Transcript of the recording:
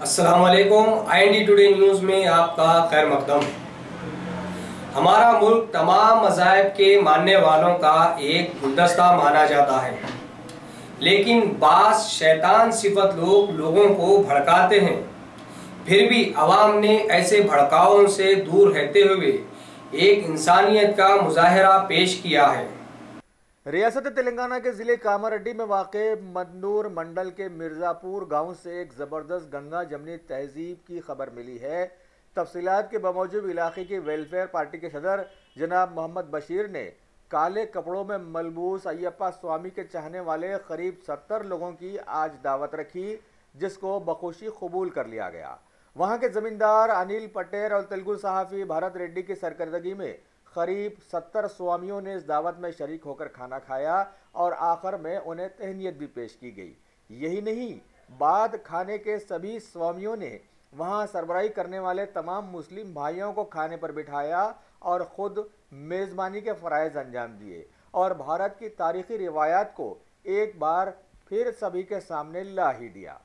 अस्सलाम वालेकुम। IND today news में आपका खैर मकदम। हमारा मुल्क तमाम मज़ाहिब के मानने वालों का एक गुलदस्ता माना जाता है, लेकिन बास शैतान सिफत लोग लोगों को भड़काते हैं। फिर भी अवाम ने ऐसे भड़काओं से दूर रहते हुए एक इंसानियत का मुजाहरा पेश किया है। रियासत तेलंगाना के जिले कामारेड्डी में वाक़े मदनूर मंडल के मिर्जापुर गांव से एक ज़बरदस्त गंगा जमनी तहजीब की खबर मिली है। तफसीलात के बावजूद इलाके की वेलफेयर पार्टी के सदर जनाब मोहम्मद बशीर ने काले कपड़ों में मलबूस अय्यप्पा स्वामी के चाहने वाले करीब 70 लोगों की आज दावत रखी, जिसको बखुशी कबूल कर लिया गया। वहां के जमींदार अनिल पटेल और तेलुगु सहाफ़ी भारत रेड्डी की सरकर्दगी में करीब 70 स्वामियों ने इस दावत में शरीक होकर खाना खाया और आखिर में उन्हें तहनीत भी पेश की गई। यही नहीं, बाद खाने के सभी स्वामियों ने वहां सरबराही करने वाले तमाम मुस्लिम भाइयों को खाने पर बिठाया और ख़ुद मेज़बानी के फ़राइज़ अंजाम दिए और भारत की तारीख़ी रिवायात को एक बार फिर सभी के सामने ला ही दिया।